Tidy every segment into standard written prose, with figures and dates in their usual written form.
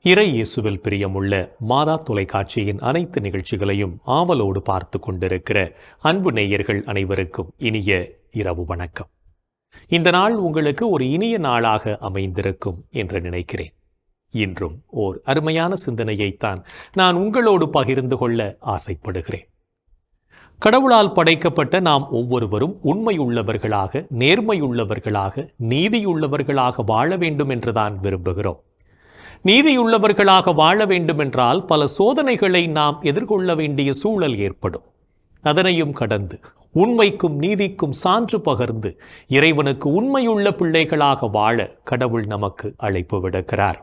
இறை இயேசுவில் பிரியமுள்ள மாதா தொலைக்காட்சியின் அனைத்து நிகழ்ச்சிகளையும் ஆவலோடு பார்த்து கொண்டிருக்கிற அன்பு நேயர்கள் அனைவருக்கும் இனிய இரவு வணக்கம். இந்த நாள் உங்களுக்கு ஒரு இனிய நாளாக அமைந்திருக்கும் என்று நினைக்கிறேன். இன்றும் ஓர் அருமையான சிந்தனையைத்தான் நான் உங்களோடு பகிர்ந்து கொள்ள ஆசைப்படுகிறேன். கடவுளால் படைக்கப்பட்ட நாம் ஒவ்வொருவரும் உண்மையுள்ளவர்களாக, நேர்மையுள்ளவர்களாக, நீதியுள்ளவர்களாக வாழ வேண்டும் என்றுதான் விரும்புகிறோம். நீதியுள்ளவர்களாக வாழ வேண்டுமென்றால் பல சோதனைகளை நாம் எதிர்கொள்ள வேண்டிய சூழல் ஏற்படும். அதனையும் கடந்து உண்மைக்கும் நீதிக்கும் சான்று பகர்ந்து இறைவனுக்கு உண்மையுள்ள பிள்ளைகளாக வாழ கடவுள் நமக்கு அழைப்பு விடுக்கிறார்.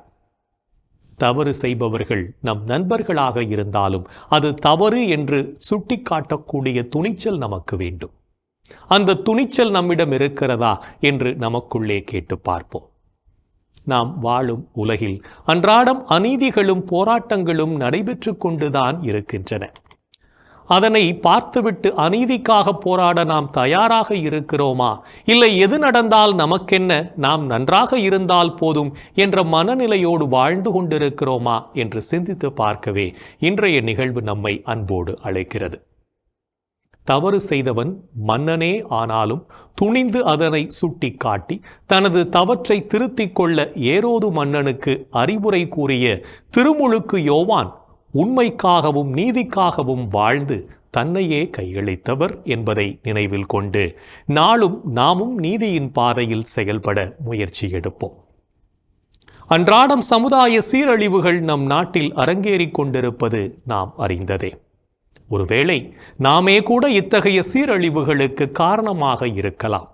தவறு செய்பவர்கள் நம் நண்பர்களாக இருந்தாலும் அது தவறு என்று சுட்டிக்காட்டக்கூடிய துணிச்சல் நமக்கு வேண்டும். அந்த துணிச்சல் நம்மிடம் இருக்கிறதா என்று நமக்குள்ளே கேட்டு பார்ப்போம். நாம் வாழும் உலகில் அன்றாடம் அநீதிகளும் போராட்டங்களும் நடைபெற்று கொண்டுதான் இருக்கின்றன. அதனை பார்த்துவிட்டு அநீதிக்காக போராட நாம் தயாராக இருக்கிறோமா, இல்லை எது நடந்தால் நமக்கென்ன, நாம் நன்றாக இருந்தால் போதும் என்ற மனநிலையோடு வாழ்ந்து கொண்டிருக்கிறோமா என்று சிந்தித்து பார்க்கவே இன்றைய நிகழ்வு நம்மை அன்போடு அழைக்கிறது. தவறு செய்தவன் மன்னனே ஆனாலும் துணிந்து அதனை சுட்டி காட்டி தனது தவற்றை திருத்திக் கொள்ள ஏரோது மன்னனுக்கு அறிவுரை கூறிய திருமுழுக்கு யோவான் உண்மைக்காகவும் நீதிக்காகவும் வாழ்ந்து தன்னையே கையளித்தவர் என்பதை நினைவில் கொண்டு நாளும் நாமும் நீதியின் பாதையில் செயல்பட முயற்சி எடுப்போம். அன்றாடம் சமுதாய சீரழிவுகள் நம் நாட்டில் அரங்கேறிக் கொண்டிருப்பது நாம் அறிந்ததே. ஒருவேளை நாமே கூட இத்தகைய சீரழிவுகளுக்கு காரணமாக இருக்கலாம்.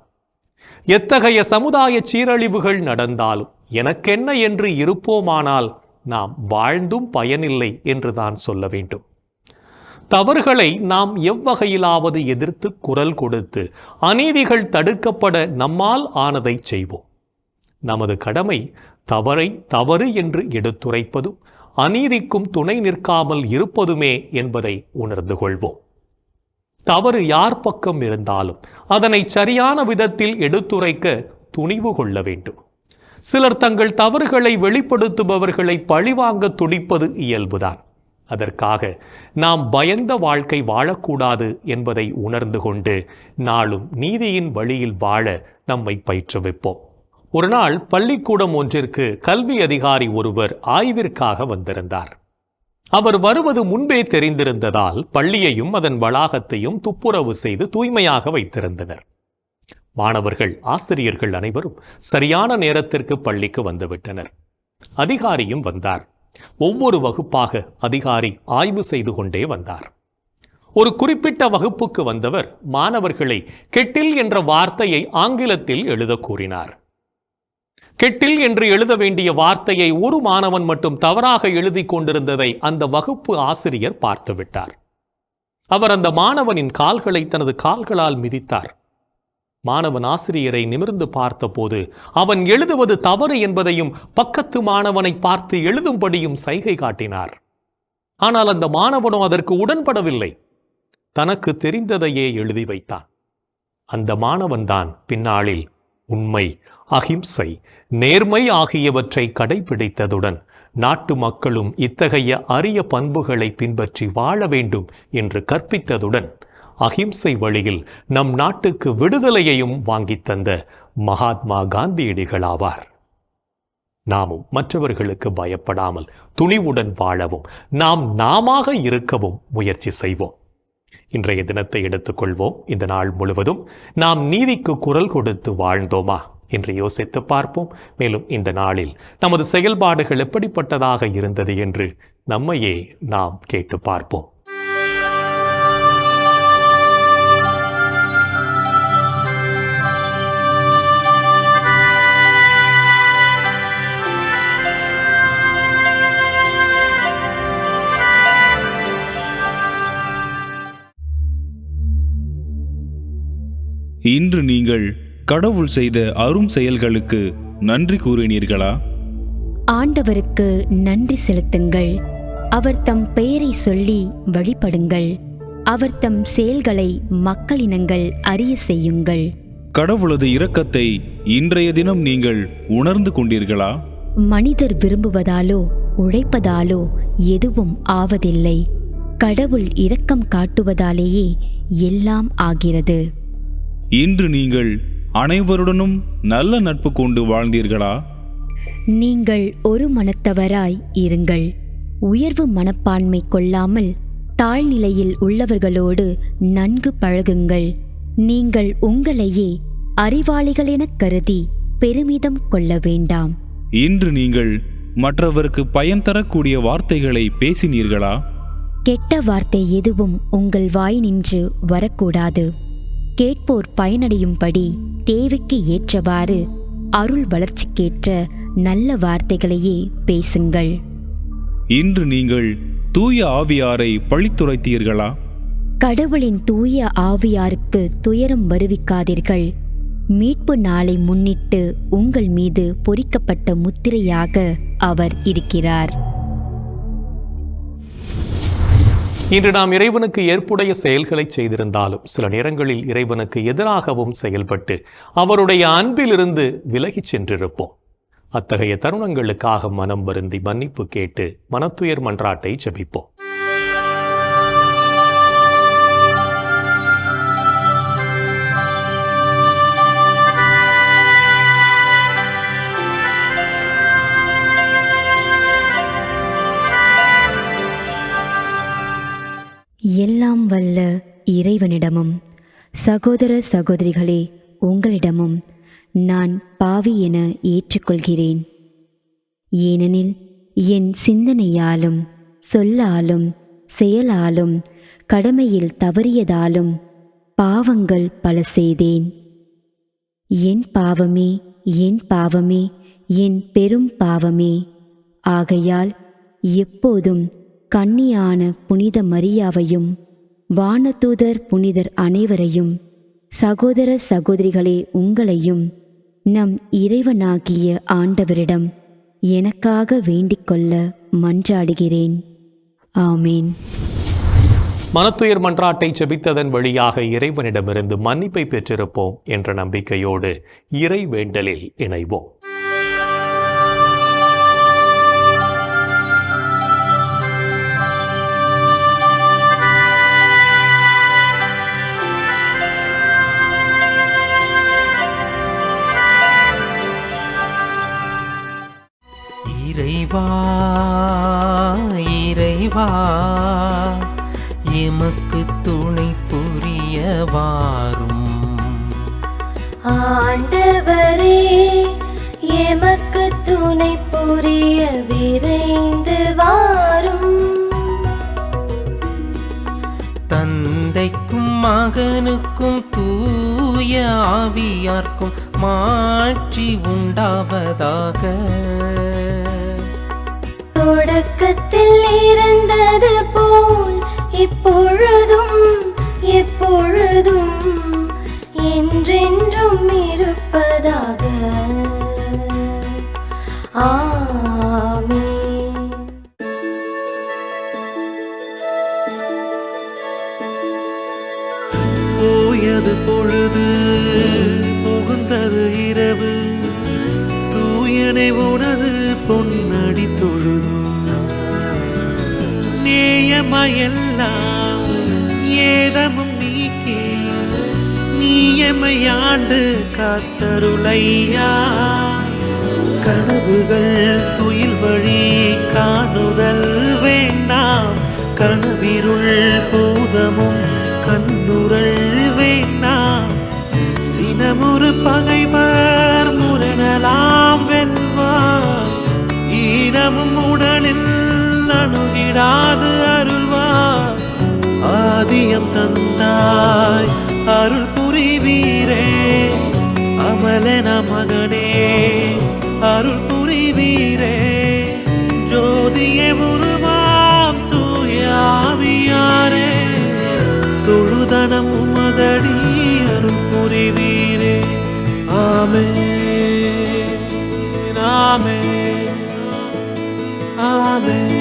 எத்தகைய சமுதாய சீரழிவுகள் நடந்தாலும் எனக்கென்ன என்று இருப்போமானால் நாம் வாழ்ந்தும் பயனில்லை என்றுதான் சொல்ல வேண்டும். தவறுகளை நாம் எவ்வகையிலாவது எதிர்த்து குரல் கொடுத்து அநீதிகள் தடுக்கப்பட நம்மால் ஆனதை செய்வோம். நமது கடமை தவறை தவறு என்று எடுத்துரைப்பதும் அநீதிக்கும் துணை நிற்காமல் இருப்பதுமே என்பதை உணர்ந்து கொள்வோம். தவறு யார் பக்கம் இருந்தாலும் அதனை சரியான விதத்தில் எடுத்துரைக்க துணிவு கொள்ள வேண்டும். சிலர் தங்கள் தவறுகளை வெளிப்படுத்துபவர்களை பழிவாங்க துடிப்பது இயல்புதான். அதற்காக நாம் பயந்த வாழ்க்கை வாழக்கூடாது என்பதை உணர்ந்து கொண்டு நாளும் நீதியின் வழியில் வாழ நம்மை பயிற்றுவிப்போம். ஒரு நாள் பள்ளிக்கூடம் ஒன்றிற்கு கல்வி அதிகாரி ஒருவர் ஆய்விற்காக வந்திருந்தார். அவர் வருவது முன்பே தெரிந்திருந்ததால் பள்ளியையும் அதன் வளாகத்தையும் துப்புரவு செய்து தூய்மையாக வைத்திருந்தனர். மாணவர்கள், ஆசிரியர்கள் அனைவரும் சரியான நேரத்திற்கு பள்ளிக்கு வந்துவிட்டனர். அதிகாரியும் வந்தார். ஒவ்வொரு வகுப்பாக அதிகாரி ஆய்வு செய்து கொண்டே வந்தார். ஒரு குறிப்பிட்ட வகுப்புக்கு வந்தவர் மாணவர்களை கெட்டில் என்ற வார்த்தையை ஆங்கிலத்தில் எழுத கூறினார். கெட்டில் என்று எழுத வேண்டிய வார்த்தையை ஒரு மாணவன் மட்டும் தவறாக எழுதி கொண்டிருந்ததை அந்த வகுப்பு ஆசிரியர் பார்த்துவிட்டார். அவர் அந்த மாணவனின் கால்களை தனது கால்களால் மிதித்தார். மாணவன் ஆசிரியரை நிமிர்ந்து பார்த்தபோது அவன் எழுதுவது தவறு என்பதையும் பக்கத்து மாணவனை பார்த்து எழுதும்படியும் சைகை காட்டினார். ஆனால் அந்த மாணவனோ அதற்கு உடன்படவில்லை. தனக்கு தெரிந்ததையே எழுதி வைத்தான். அந்த மாணவன்தான் பின்னாளில் உண்மை, அகிம்சை, நேர்மை ஆகியவற்றை கடைபிடித்ததுடன் நாட்டு மக்களும் இத்தகைய அரிய பண்புகளை பின்பற்றி வாழ வேண்டும் என்று கற்பித்ததுடன் அகிம்சை வழியில் நம் நாட்டுக்கு விடுதலையையும் வாங்கித் தந்த மகாத்மா காந்தியடிகளாவார். நாமும் மற்றவர்களுக்கு பயப்படாமல் துணிவுடன் வாழவும் நாமாக இருக்கவும் முயற்சி செய்வோம். இன்றைய தினத்தை எடுத்துக்கொள்வோம். இந்த நாள் முழுவதும் நாம் நீதிக்கு குரல் கொடுத்து வாழ்ந்தோமா என்று யோசித்து பார்ப்போம். மேலும் இந்த நாளில் நமது செயல்பாடுகள் எப்படிப்பட்டதாக இருந்தது என்று நம்மையே நாம் கேட்டு பார்ப்போம். இன்று நீங்கள் கடவுள் செய்த அரும் செயல்களுக்கு நன்றி கூறினீர்களா? ஆண்டவருக்கு நன்றி செலுத்துங்கள். அவர் தம் பெயரை சொல்லி வழிபடுங்கள். அவர் தம் செயல்களை மக்களினங்கள் அறிய செய்யுங்கள். கடவுளது இரக்கத்தை இன்றைய தினம் நீங்கள் உணர்ந்து கொண்டீர்களா? மனிதர் விரும்புவதாலோ உழைப்பதாலோ எதுவும் ஆவதில்லை. கடவுள் இரக்கம் காட்டுவதாலேயே எல்லாம் ஆகிறது. இன்று நீங்கள் அனைவருடனும் நல்ல நட்பு கொண்டு வாழ்ந்தீர்களா? நீங்கள் ஒரு மனத்தவராய் இருங்கள். உயர்வு மனப்பான்மை கொள்ளாமல் தாழ்நிலையில் உள்ளவர்களோடு நன்கு பழகுங்கள். நீங்கள் உங்களையே அறிவாளிகள் எனக் கருதி பெருமிதம் கொள்ள வேண்டாம். இன்று நீங்கள் மற்றவருக்கு பயன் தரக்கூடிய வார்த்தைகளை பேசினீர்களா? கெட்ட வார்த்தை எதுவும் உங்கள் வாய் நின்று வரக்கூடாது. கேட்போர் பயனடையும்படி தேவைக்கு ஏற்றவாறு அருள் வளர்ச்சிக்கேற்ற நல்ல வார்த்தைகளையே பேசுங்கள். இன்று நீங்கள் தூய ஆவியாரை பழித்துரைத்தீர்களா? கடவுளின் தூய ஆவியாருக்கு துயரம் வருவிக்காதீர்கள். மீட்பு நாளை முன்னிட்டு உங்கள் மீது பொறிக்கப்பட்ட முத்திரையாக அவர் இருக்கிறார். இன்று நாம் இறைவனுக்கு ஏற்புடைய செயல்களை செய்திருந்தாலும் சில நேரங்களில் இறைவனுக்கு எதிராகவும் செயல்பட்டு அவருடைய அன்பிலிருந்து விலகிச் சென்றிருப்போம். அத்தகைய தருணங்களுக்காக மனம் வருந்தி மன்னிப்பு கேட்டு மனத்துயர் மன்றாட்டை ஜெபிப்போம். எல்லாம் வல்ல இறைவனிடமும் சகோதர சகோதரிகளே உங்களிடமும் நான் பாவி என ஏற்றுக்கொள்கிறேன். ஏனெனில் என் சிந்தனையாலும் சொல்லாலும் செயலாலும் கடமையில் தவறியதாலும் பாவங்கள் பல செய்தேன். என் பாவமே, என் பாவமே, என் பெரும் பாவமே. ஆகையால் எப்போதும் கன்னியான புனித மரியாவையும் வானதூதர் புனிதர் அனைவரையும் சகோதர சகோதரிகளே உங்களையும் நம் இறைவனாகிய ஆண்டவரிடம் எனக்காக வேண்டிக்கொள்ள மன்றாடுகிறேன். ஆமேன். மனத்துயர் மன்றாட்டை ஜெபித்ததன் வழியாக இறைவனிடமிருந்து மன்னிப்பை பெற்றிருப்போம் என்ற நம்பிக்கையோடு இறை வேண்டலில் இணைவோம். இறைவா இறைவா எமக்கு துணை புரிய வாரும். ஆண்டவரே எமக்கு துணை புரிய விரைந்து வாரும். தந்தைக்கும் மகனுக்கும் தூய ஆவியார்க்கும் மாட்சி உண்டாவதாக. தொடக்கத்தில் இருந்தது போல் இப்பொழுதும் எப்பொழுதும் என்றென்றும் இருப்பதாக. ஆமென். போயது பொழுது புகுந்தது இரவு, தூயனை உனது பொன்னடி தொழுது. நேயமையெல்லாம் ஏதமும் நீக்கி நீயமையாண்டு காத்தருளையா. கனவுகள் துயில் வழி காணுதல் வேண்டாம், கனவிருள் பூதமும் கண்ணுரள் வேண்டாம். சினமுறு பகைவர் முரணலாம் வெல்வார், ஈனமும் உடலில் அணுகிடாது அருள்வார். ஆதியம் தந்தாய் அருள் புரிவீரே, அமலன மகனே அருள் புரிவீரே. ஜோதியே உருவாம் தூய ஆவியாரே, தொழுதனம் உமதடி அருள் புரிவீரே. ஆமென் ஆமென் ஆமென்.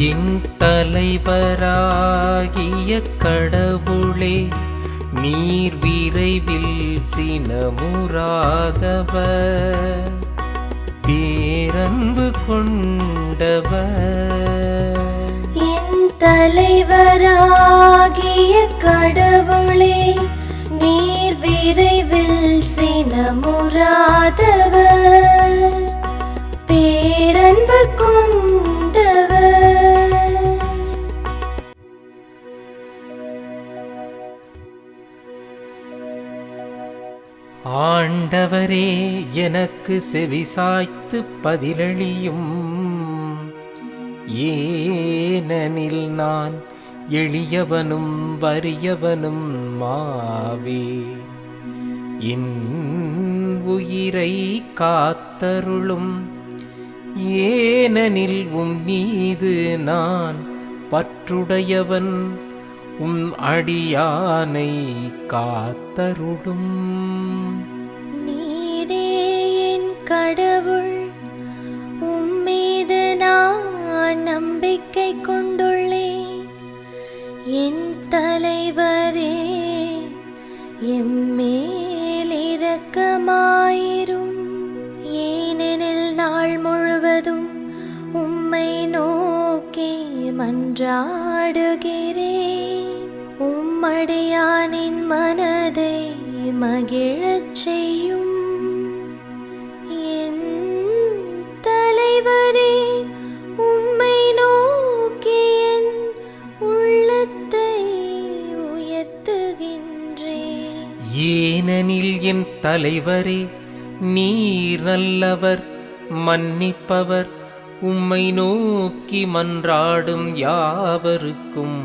என் தலை தலைவராகிய கடவுளே, நீர் விரைவில் சினமுறாதவர், பேரன்பு கொண்டவர். என் தலைவராகிய கடவுளே, நீர் விரைவில் சினமுறாதவர், பேரன்பு கொண்டவர். ஆண்டவரே, எனக்கு செவிசாய்த்து பதிலளியும், ஏனெனில் நான் எளியவனும் வறியவனும் மாவே. என் உயிரை காத்தருளும், ஏனெனில் மீது நான் பற்றுடையவன், அடியானை காத்தருளும். நீரே என் கடவுள், உம்மீது நான் நம்பிக்கை கொண்டுள்ளேன். என் தலைவரே, எம்மேல் இரக்கமாயிரும். ஏனெனில் நாள் முழுவதும் உம்மை நோக்கி மன்றாடுகிறேன். உம்மடியானின் மனதை மகிழச் செய்யும். என் தலைவரே, உம்மை நோக்கி என் உள்ளத்தை உயர்த்துகின்றேன். ஏனெனில் என் தலைவரே, நீர் நல்லவர், மன்னிப்பவர், உம்மை நோக்கி மன்றாடும் யாவருக்கும்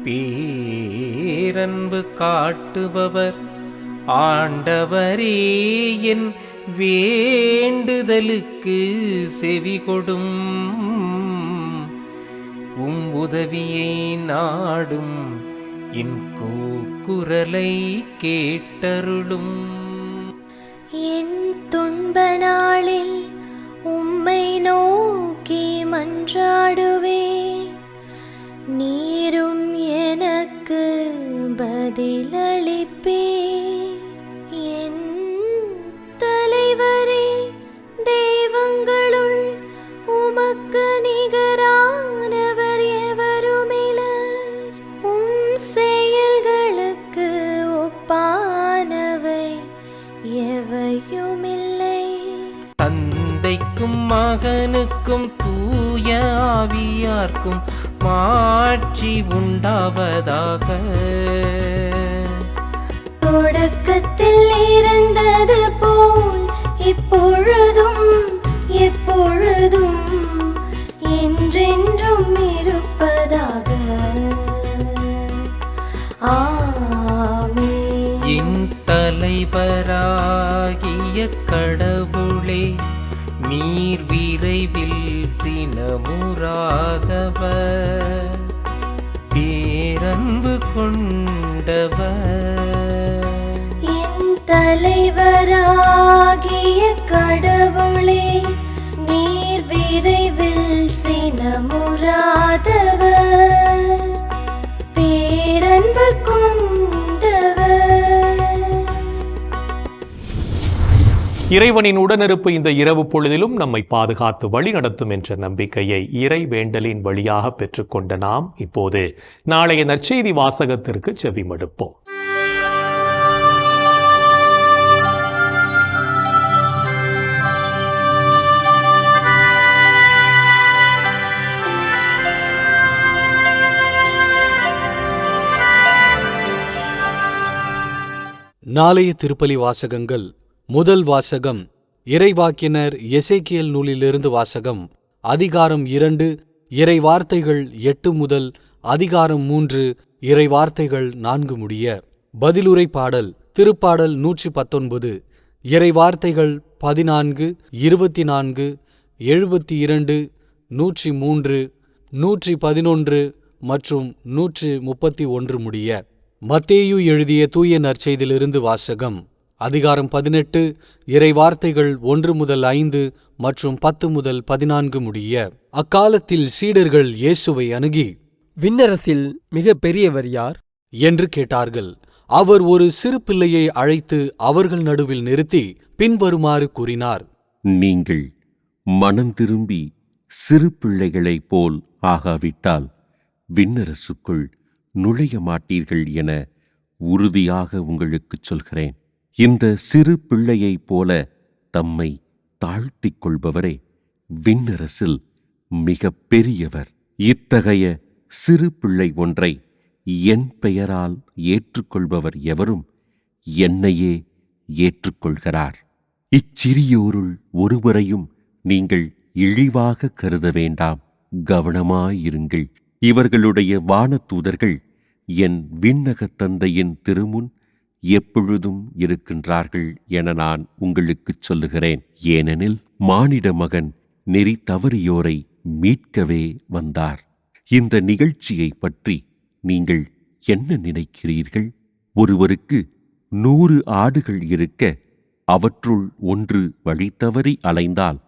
பேரன்பு காட்டுபவர். ஆண்டவரே, என் வேண்டுதலுக்கு செவிகொடும். உதவியை நாடும் என் கூக்குரலை கேட்டருளும். என் துன்ப நாளில் உம்மை நோக்கி மன்றாடுவேன். நீரும் எனக்கு பதிலளிப்பீர். என் தலைவரே, தெய்வங்களுள் உமக்கு நிகரானவர் எவருமிலர். செயல்களுக்கு ஒப்பானவை எவையுமில்லை. தந்தைக்கும் மகனுக்கும் தூய ஆவியார்க்கும் மாட்சி உண்டாவதாக. தொடக்கத்தில் இருந்தது போல் இப்பொழுதும் எப்பொழுதும் என்றென்றும் இருப்பதாக. ஆமென். என் தலைவராகிய கடவுளே, நீர் விரைவில் சினமுறாதவர், பேரன்பு கொண்டவர். என் தலைவராகிய கடவுளே, நீர் விரைவில் சினமுறாதவர், பேரன்பு கொண்டவர். இறைவனின் உடனிருப்பு இந்த இரவு பொழுதிலும் நம்மை பாதுகாத்து வழிநடத்தும் என்ற நம்பிக்கையை இறை வேண்டலின் வழியாக பெற்றுக்கொண்ட நாம் இப்போது நாளைய நற்செய்தி வாசகத்திற்கு செவிமடுப்போம். நாளைய திருப்பலி வாசகங்கள். முதல் வாசகம் இறைவாக்கினர் எசேக்கியேல் நூலிலிருந்து வாசகம். அதிகாரம் 2, இறை வார்த்தைகள் 8 முதல் அதிகாரம் 3, இறை வார்த்தைகள் 4 முடிய. பதிலுரை பாடல். திருப்பாடல் 119, இறை வார்த்தைகள் 14, 24, 72, 103, 111 மற்றும் 131 முடிய. மத்தேயு எழுதிய தூய நற்செய்தியிலிருந்து வாசகம். அதிகாரம் 18, இறை வார்த்தைகள் 1 முதல் 5 மற்றும் 10 முதல் 14 முடிய. அக்காலத்தில் சீடர்கள் இயேசுவை அணுகி, விண்ணரசில் மிக பெரியவர் யார் என்று கேட்டார்கள். அவர் ஒரு சிறு பிள்ளையை அழைத்து அவர்கள் நடுவில் நிறுத்தி பின்வருமாறு கூறினார். நீங்கள் மனம் திரும்பி சிறு பிள்ளைகளைப் போல் ஆகாவிட்டால் விண்ணரசுக்குள் நுழைய மாட்டீர்கள் என உறுதியாக உங்களுக்குச் சொல்கிறேன். இந்த சிறு பிள்ளையைப் போல தம்மை தாழ்த்திக் கொள்பவரே விண்ணரசில் மிக பெரியவர். இத்தகைய சிறு பிள்ளை ஒன்றை என் பெயரால் ஏற்றுக்கொள்பவர் எவரும் என்னையே ஏற்றுக்கொள்கிறார். இச்சிறியோருள் ஒருவரையும் நீங்கள் இழிவாக கருத வேண்டாம். கவனமாயிருங்கள். இவர்களுடைய வானதூதர்கள் என் விண்ணகத் தந்தையின் திருமுன் எப்பொழுதும் இருக்கின்றார்கள் என நான் உங்களுக்குச் சொல்லுகிறேன். ஏனெனில் மானிட மகன் நெறி தவறியோரை மீட்கவே வந்தார். இந்த நிகழ்ச்சியை பற்றி நீங்கள் என்ன நினைக்கிறீர்கள்? ஒருவருக்கு 100 ஆடுகள் இருக்க அவற்றுள் ஒன்று வழி தவறி அலைந்தால்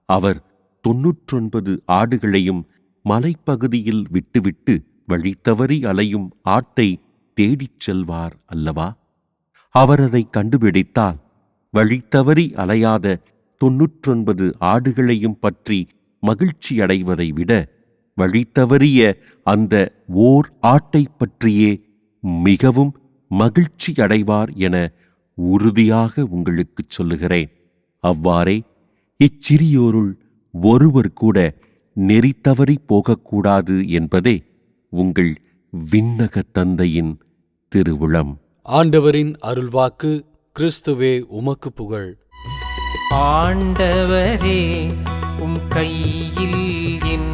அவர் 99 ஆடுகளையும் மலைப்பகுதியில் விட்டுவிட்டு வழி தவறி அலையும் ஆட்டை தேடிச் செல்வார் அல்லவா? அவர் அதை கண்டுபிடித்தால் வழி தவறி அலையாத 99 ஆடுகளையும் பற்றி மகிழ்ச்சியடைவதை விட வழி தவறிய அந்த ஓர் ஆட்டை பற்றியே மிகவும் மகிழ்ச்சி அடைவார் என உறுதியாக உங்களுக்குச் சொல்லுகிறேன். அவ்வாறே இச்சிறியோருள் ஒருவர் கூட நெறி தவறி போகக்கூடாது என்பதே உங்கள் விண்ணக தந்தையின் திருவுளம். ஆண்டவரின் அருள்வாக்கு. கிறிஸ்துவே உமக்கு புகழ். ஆண்டவரே உம் கையில் என்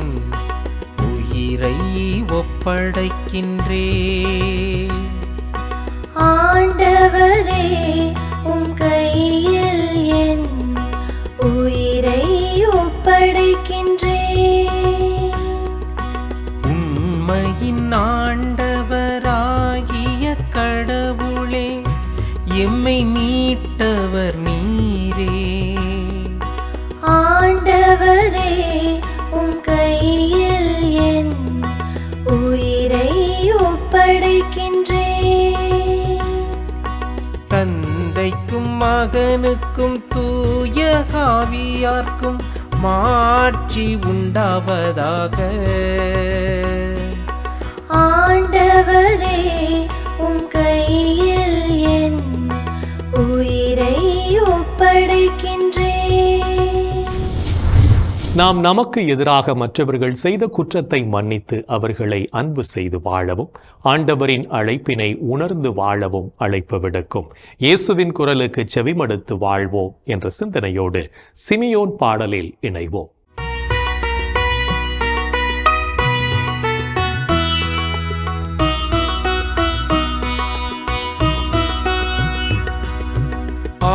உயிரை ஒப்படைக்கின்றே. ஆண்டவரே உம் கையில் என் உயிரை ஒப்படைக்கின்றேன். உண்மையின் ஆண்டவராகிய கடவுளே எம்மை மீட்டவர் நீரே. ஆண்டவரே உம் கையில் என் உயிரை ஒப்படைக்கின்றேன். தந்தைக்கும் மகனுக்கும் தூய ஆவியார்க்கும் மாட்சி உண்டாவதாக. ஆண்டவரே உம் கையில் என் உயிரை ஒப்படைக்கின்றேன். நாம் நமக்கு எதிராக மற்றவர்கள் செய்த குற்றத்தை மன்னித்து அவர்களை அன்பு செய்து வாழவும் ஆண்டவரின் அழைப்பினை உணர்ந்து வாழவும் அழைப்பு விடுக்கும் இயேசுவின் குரலுக்கு செவிமடுத்து வாழ்வோம் என்ற சிந்தனையோடு சிமியோன் பாடலில் இணைவோம்.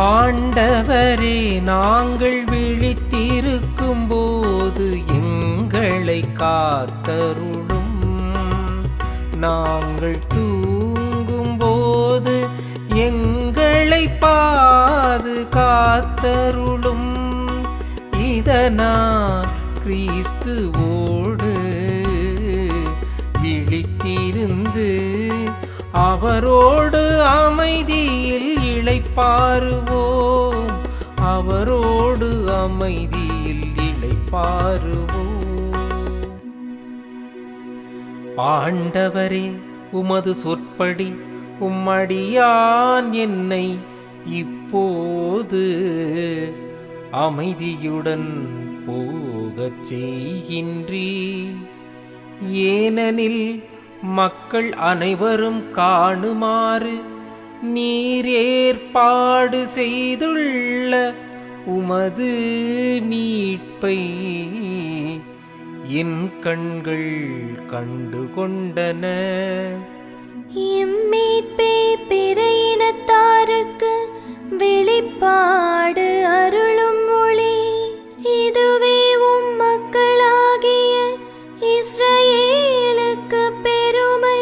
ஆண்டவரே நாங்கள் விழித்திருக்கும் போது எங்களை காத்தருளும். நாங்கள் தூங்கும் போது எங்களை பாதுகாத்தருளும். இதனால் கிறிஸ்துவோடு விழித்திருந்து அவரோடு அமைதியில் இளைப்பாறுவோம். அவரோடு அமைதியில் இளைப்பாறுவோம். ஆண்டவரே உமது சொற்படி உம்மடியான் என்னை இப்போது அமைதியுடன் போகச் செய்கின்றீர். ஏனெனில் மக்கள் அனைவரும் காணுமாறு நீர் ஏற்பாடு செய்துள்ள உமது மீட்பை என் கண்கள் கண்டு கொண்டன. இம்மீட்பே பிற இனத்தாருக்கு வெளிப்பாடு அருளும் ஒளி. இதுவே உம் மக்களாகிய இஸ்ரவேலுக்கு பெருமை.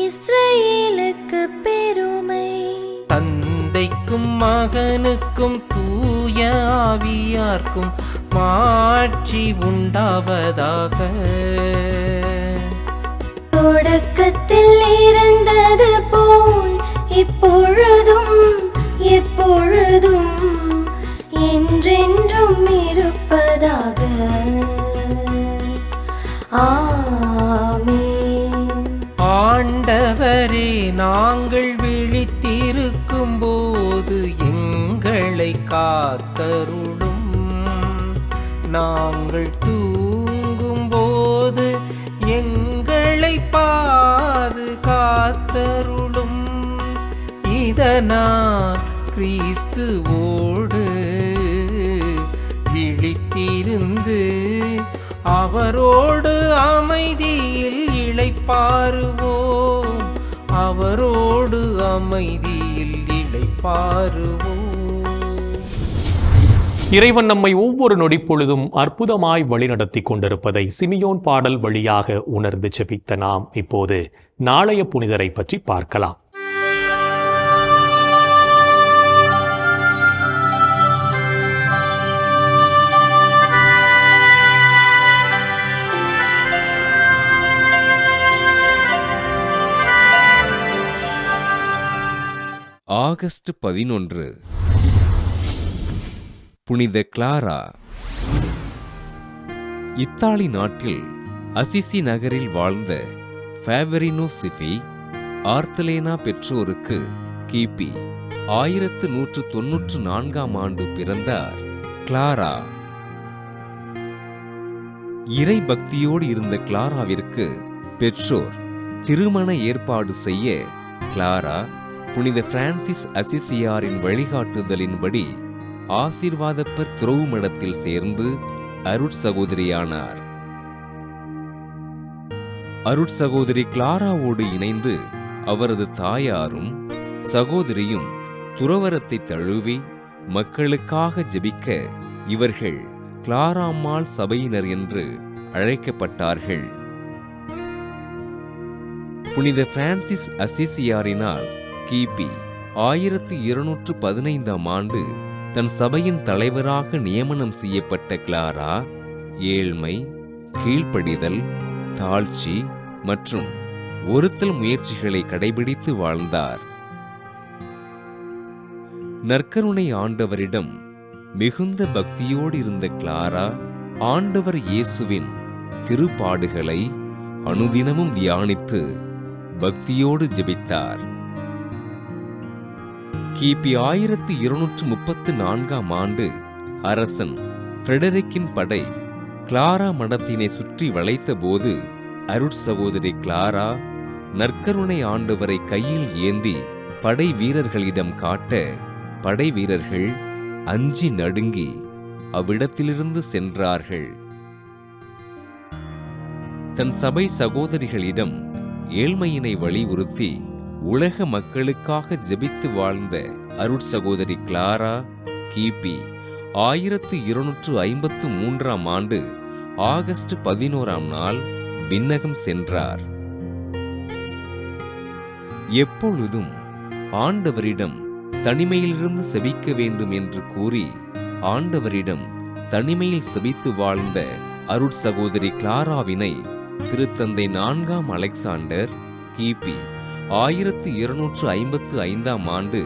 இஸ்ரவேலுக்கு பெருமை. தந்தைக்கும் மகனுக்கும் தூய ஆவியார்க்கும் மாட்சி உண்டாவதாக. தொடக்கத்தில் இருந்தது போல் இப்பொழுதும் எப்பொழுதும் என்றென்றும் இருப்பதாக. ஆமென். ஆண்டவரே, நாங்கள் விழித்திருக்கும் போது எங்களை காத்தருளும். நாங்கள் தூங்கும் போது எங்களை பாதுகாத்தருளும். இதனால் கிறிஸ்துவோடு விழித்திருந்து அவரோடு அமைதியில் இளைப்பாறுவோம். அவரோடு அமைதியில் இளைப்பாறுவோம். இறைவன் நம்மை ஒவ்வொரு நொடிப்பொழுதும் அற்புதமாய் வழிநடத்தி கொண்டிருப்பதை சிமியோன் பாடல் வழியாக உணர்ந்து ஜெபித்த நாம் இப்போது நாளைய புனிதரை பற்றி பார்க்கலாம். ஆகஸ்ட் 11 புனித கிளாரா. இத்தாலி நாட்டில் அசிசி நகரில் வாழ்ந்த ஃபேவரினோ சிஃபி ஆர்த்தலேனா பெற்றோருக்கு கிபி 1194 பிறந்தார் கிளாரா. இறை பக்தியோடு இருந்த கிளாராவிற்கு பெற்றோர் திருமண ஏற்பாடு செய்ய கிளாரா புனித பிரான்சிஸ் அசிசியாரின் வழிகாட்டுதலின்படி ஆசீர்வாதப்பர் துறவு மடத்தில் சேர்ந்து அருட்சகோதரியானார். அருட்சகோதரி கிளாராவோடு இணைந்து அவரது தாயாரும் சகோதரியும் துறவரத்தை தழுவி மக்களுக்காக ஜெபிக்க இவர்கள் கிளாராம்மாள் சபையினர் என்று அழைக்கப்பட்டார்கள். புனித பிரான்சிஸ் அசிசியாரினால் கிபி 1215 தன் சபையின் தலைவராக நியமனம் செய்யப்பட்ட கிளாரா ஏழ்மை, கீழ்ப்படிதல், தாழ்ச்சி மற்றும் ஒருத்தல் முயற்சிகளை கடைபிடித்து வாழ்ந்தார். நற்கருணை ஆண்டவரிடம் மிகுந்த பக்தியோடு இருந்த கிளாரா ஆண்டவர் இயேசுவின் திருப்பாடுகளை அனுதினமும் தியானித்து பக்தியோடு ஜெபித்தார். கிபி 1234 அரசன் ஃபிரெடரிக்கின் படை கிளாரா மடத்தினை சுற்றி வளைத்த போது அருட்சகோதரி கிளாரா நற்கருணை ஆண்டவரை கையில் ஏந்தி படை வீரர்களிடம் காட்ட படை வீரர்கள் அஞ்சி நடுங்கி அவ்விடத்திலிருந்து சென்றார்கள். தன் சபை சகோதரிகளிடம் ஏழ்மையினை வலியுறுத்தி உலக மக்களுக்காக ஜெபித்து வாழ்ந்த அருட்சகோதரி கிளாரா கிபி 1253 ஆகஸ்ட் 11 விண்ணகம் சென்றார். எப்பொழுதும் ஆண்டவரிடம் தனிமையிலிருந்து செபிக்க வேண்டும் என்று கூறி ஆண்டவரிடம் தனிமையில் செபித்து வாழ்ந்த அருட்சகோதரி கிளாராவினை திருத்தந்தை 4ஆம் அலெக்சாண்டர் கிபி 1255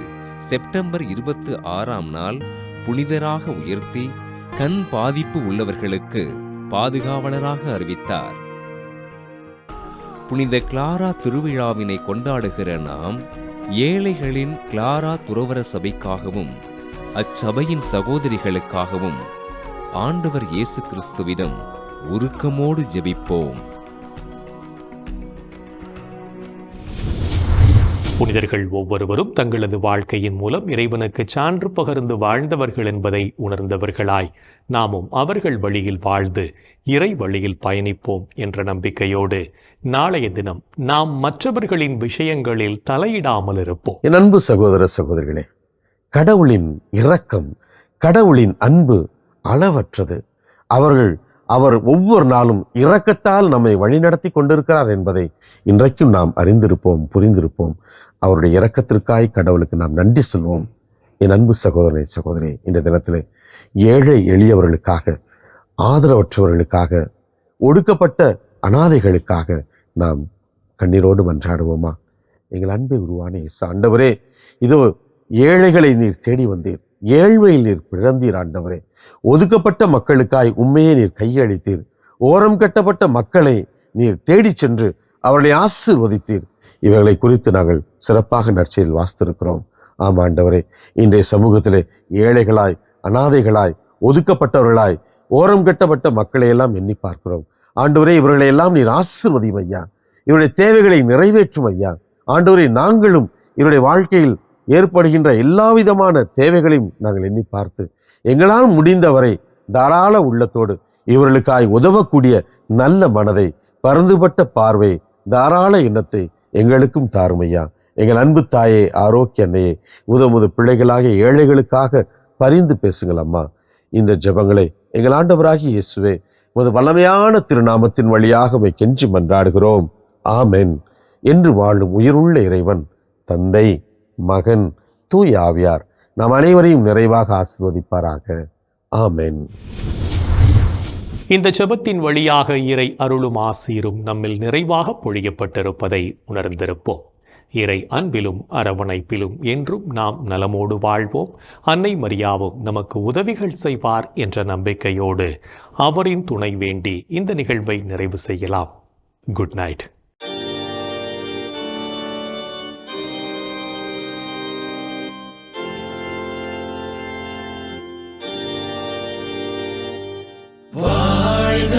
செப்டம்பர் 26 புனிதராக உயர்த்தி கண் பாதிப்பு உள்ளவர்களுக்கு பாதுகாவலராக அறிவித்தார். புனித கிளாரா திருவிழாவினை கொண்டாடுகிற நாம் ஏழைகளின் கிளாரா துறவர சபைக்காகவும் அச்சபையின் சகோதரிகளுக்காகவும் ஆண்டவர் இயேசு கிறிஸ்துவிடம் உருக்கமோடு ஜெபிப்போம். புனிதர்கள் ஒவ்வொருவரும் தங்களது வாழ்க்கையின் மூலம் இறைவனுக்கு சான்று பகர்ந்து வாழ்ந்தவர்கள் என்பதை உணர்ந்தவர்களாய் நாமும் அவர்கள் வழியில் வாழ்ந்து இறை வழியில் பயணிப்போம் என்ற நம்பிக்கையோடு நாளைய தினம் நாம் மற்றவர்களின் விஷயங்களில் தலையிடாமல் இருப்போம். என் அன்பு சகோதர சகோதரிகளே, கடவுளின் இரக்கம், கடவுளின் அன்பு அளவற்றது. அவர் ஒவ்வொரு நாளும் இரக்கத்தால் நம்மை வழிநடத்தி கொண்டிருக்கிறார் என்பதை இன்றைக்கும் நாம் அறிந்திருப்போம், புரிந்திருப்போம். அவருடைய இரக்கத்திற்காய் கடவுளுக்கு நாம் நன்றி சொல்வோம். என் அன்பு சகோதரனை சகோதரி, இந்த தினத்தில் ஏழை எளியவர்களுக்காக, ஆதரவற்றவர்களுக்காக, ஒடுக்கப்பட்ட அனாதைகளுக்காக நாம் கண்ணீரோடு மன்றாடுவோமா? எங்கள் அன்பை உருவான இயேசு ஆண்டவரே, இதோ ஏழைகளை நீர் தேடி வந்தீர், ஏழ்மையில் நீர் பிறந்தீர் ஆண்டவரே. ஒதுக்கப்பட்ட மக்களுக்காய் உண்மையை நீர் கையளித்தீர். ஓரம் கட்டப்பட்ட மக்களை நீர் தேடி சென்று அவர்களை ஆசீர்வதித்தீர். இவர்களை குறித்து நாங்கள் சிறப்பாக நற்செய்தியில் வாசித்திருக்கிறோம். ஆம் ஆண்டவரே, இன்றைய சமூகத்திலே ஏழைகளாய், அனாதைகளாய், ஒதுக்கப்பட்டவர்களாய், ஓரம் கட்டப்பட்ட மக்களை எல்லாம் எண்ணி பார்க்கிறோம். ஆண்டவரே, இவர்களை எல்லாம் நீர் ஆசீர்வதியும் ஐயா. இவருடைய தேவைகளை நிறைவேற்றும் ஐயா. ஆண்டவரே, நாங்களும் இவருடைய வாழ்க்கையில் ஏற்படுகின்ற எல்லா விதமான தேவைகளையும் நாங்கள் எண்ணி பார்த்து எங்களால் முடிந்தவரை தாராள உள்ளத்தோடு இவர்களுக்காய் உதவக்கூடிய நல்ல மனதை, பரந்துபட்ட பார்வை, தாராள எண்ணத்தை எங்களுக்கும் தாரும் ஐயா. எங்கள் அன்பு தாயே, ஆரோக்கிய அன்னையே, முத பிள்ளைகளாக ஏழைகளுக்காக பரிந்து பேசுங்கள் அம்மா. இந்த ஜெபங்களை எங்கள் ஆண்டவராகிய இயேசுவே உமது வல்லமையான திருநாமத்தின் வழியாக உம்மை கெஞ்சி மன்றாடுகிறோம். ஆமென். என்று வாழும் உயிருள்ள இறைவன் தந்தை, மகன், தூய ஆவியார் நாம் அனைவரையும் நிறைவாக ஆசீர்வதிப்பாராக. ஆமென். இந்த ஜெபத்தின் வழியாக இறை அருளும் ஆசீரும் நம்மில் நிறைவாக பொழியப்பட்டிருப்பதை உணர்ந்திருப்போம். இறை அன்பிலும் அரவணைப்பிலும் என்றும் நாம் நலமோடு வாழ்வோம். அன்னை மரியாவும் நமக்கு உதவிகள் செய்வார் என்ற நம்பிக்கையோடு அவரின் துணை வேண்டி இந்த நிகழ்வை நிறைவு செய்யலாம். Good night. வாழ்க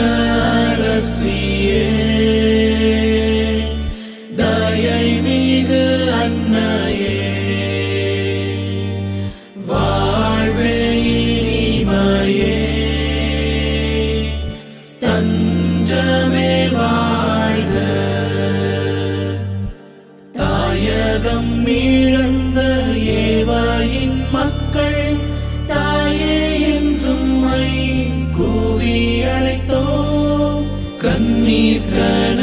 அரசியே, தயை மிகு அன்னையே, வாழ்வே இனிமையே, தஞ்சமே வாழ்க. தாயகம் இழந்த ஏவாயின் மக்கள் தாயே என்றும் கூவி அழைத்தோம். கண்ணீர் கன